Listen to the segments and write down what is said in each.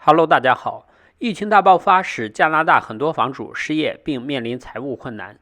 Hello， 大家好。疫情大爆发使加拿大很多房主失业并面临财务困难。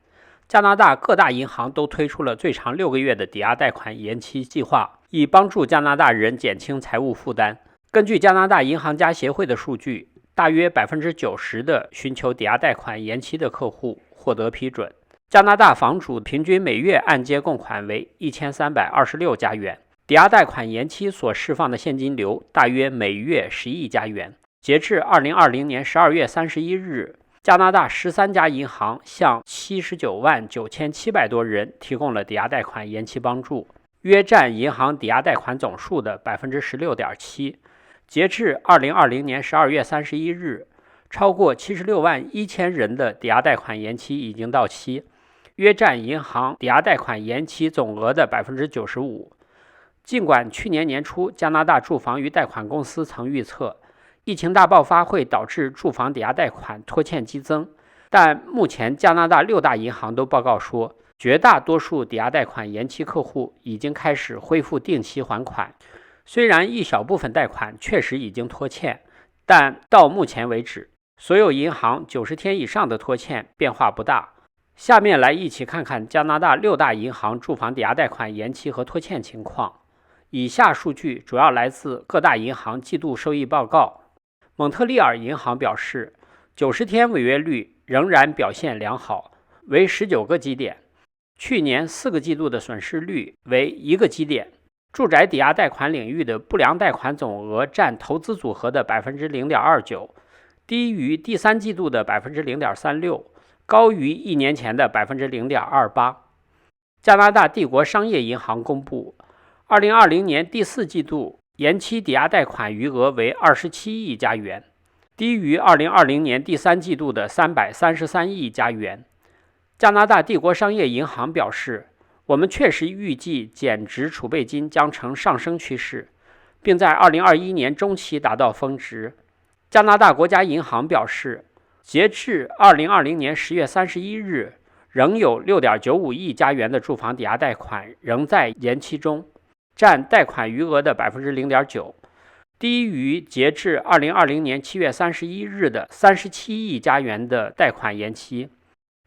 加拿大各大银行都推出了最长6个月的抵押贷款延期计划，以帮助加拿大人减轻财务负担。根据加拿大银行家协会的数据，大约 90% 的寻求抵押贷款延期的客户获得批准。加拿大房主平均每月按揭供款为1326加元，抵押贷款延期所释放的现金流大约每月10亿加元。截至2020年12月31日，加拿大13家银行向79万9700多人提供了抵押贷款延期帮助，约占银行抵押贷款总数的 16.7%。截至2020年12月31日，超过76万1000人的抵押贷款延期已经到期，约占银行抵押贷款延期总额的 95%。尽管去年年初加拿大住房与贷款公司曾预测疫情大爆发会导致住房抵押贷款拖欠激增，但目前加拿大6大银行都报告说，绝大多数抵押贷款延期客户已经开始恢复定期还款。虽然一小部分贷款确实已经拖欠，但到目前为止，所有银行90天以上的拖欠变化不大。下面来一起看看加拿大6大银行住房抵押贷款延期和拖欠情况。以下数据主要来自各大银行季度收益报告。蒙特利尔银行表示，90天违约率仍然表现良好，为19个基点，去年4个季度的损失率为1个基点。住宅抵押贷款领域的不良贷款总额占投资组合的 0.29%， 低于第3季度的 0.36%， 高于1年前的 0.28%。 加拿大帝国商业银行公布2020年第4季度延期抵押贷款余额为27亿加元，低于2020年第3季度的333亿加元。加拿大帝国商业银行表示，我们确实预计减值储备金将呈上升趋势，并在2021年中期达到峰值。加拿大国家银行表示，截至2020年10月31日，仍有 6.95 亿加元的住房抵押贷款仍在延期中，占贷款余额的 0.9%， 低于截至2020年7月31日的37亿加元的贷款延期。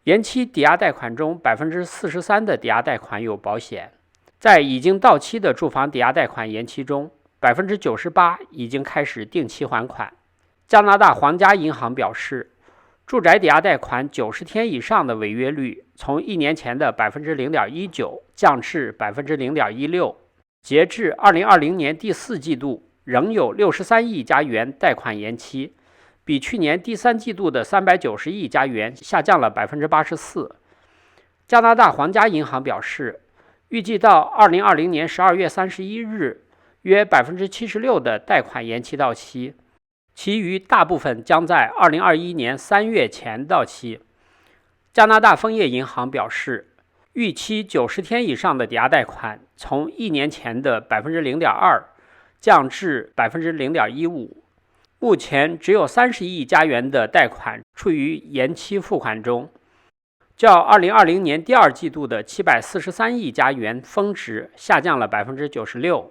延期抵押贷款中 43% 的抵押贷款有保险。在已经到期的住房抵押贷款延期中 98% 已经开始定期还款。加拿大皇家银行表示，住宅抵押贷款90天以上的违约率从1年前的 0.19% 降至 0.16%。截至2020年第4季度，仍有63亿加元贷款延期，比去年第3季度的390亿加元下降了 84%。加拿大皇家银行表示，预计到2020年12月31日，约 76% 的贷款延期到期，其余大部分将在2021年3月前到期。加拿大枫叶银行表示，预期90天以上的抵押贷款从1年前的 0.2% 降至 0.15%。目前只有30亿加元的贷款处于延期付款中，较2020年第2季度的743亿加元峰值下降了 96%。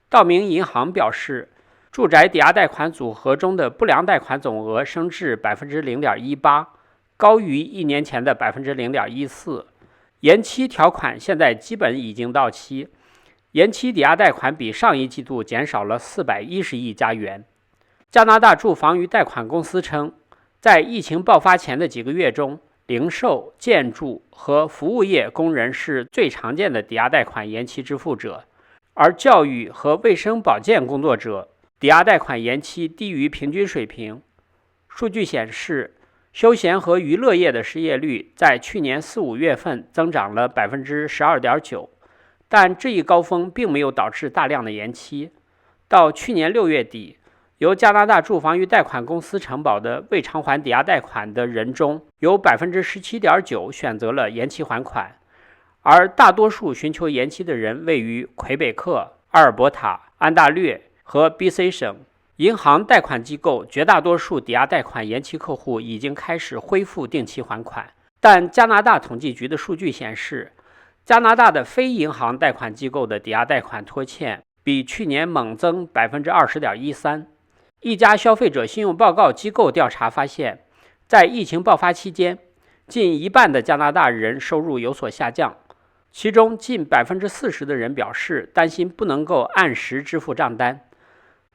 道明银行表示，住宅抵押贷款组合中的不良贷款总额升至 0.18%， 高于1年前的 0.14%。延期条款现在基本已经到期，延期抵押贷款比上一季度减少了410亿加元。加拿大住房与贷款公司称，在疫情爆发前的几个月中，零售、建筑和服务业工人是最常见的抵押贷款延期支付者，而教育和卫生保健工作者抵押贷款延期低于平均水平。数据显示，休闲和娱乐业的失业率在去年4、5月份增长了 12.9%， 但这一高峰并没有导致大量的延期。到去年6月底，由加拿大住房与贷款公司承保的未偿还抵押贷款的人中，有 17.9% 选择了延期还款，而大多数寻求延期的人位于魁北克、阿尔伯塔、安大略和 BC 省。银行贷款机构绝大多数抵押贷款延期客户已经开始恢复定期还款，但加拿大统计局的数据显示，加拿大的非银行贷款机构的抵押贷款拖欠比去年猛增 20.13%。一家消费者信用报告机构调查发现，在疫情爆发期间，近一半的加拿大人收入有所下降，其中近40%的人表示担心不能够按时支付账单。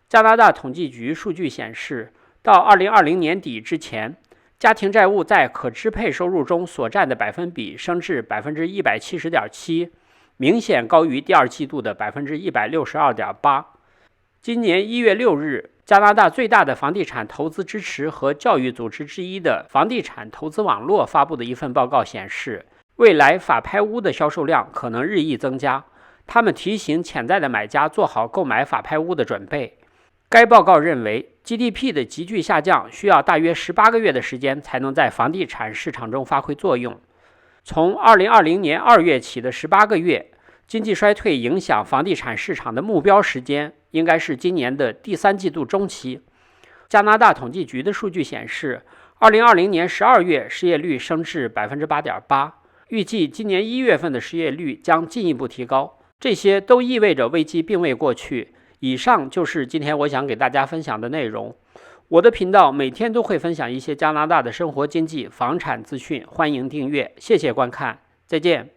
加拿大统计局数据显示，到2020年底之前，家庭债务在可支配收入中所占的百分比升至 170.7%， 明显高于第二季度的 162.8%。今年1月6日，加拿大最大的房地产投资支持和教育组织之一的房地产投资网络发布的一份报告显示，未来法拍屋的销售量可能日益增加。他们提醒潜在的买家做好购买法拍屋的准备。该报告认为 GDP 的急剧下降需要大约18个月的时间才能在房地产市场中发挥作用。从2020年2月起的18个月，经济衰退影响房地产市场的目标时间应该是今年的第3季度中期。加拿大统计局的数据显示，2020年12月失业率升至 8.8%， 预计今年1月份的失业率将进一步提高。这些都意味着危机并未过去。以上就是今天我想给大家分享的内容。我的频道每天都会分享一些加拿大的生活经济、房产资讯，欢迎订阅。谢谢观看，再见。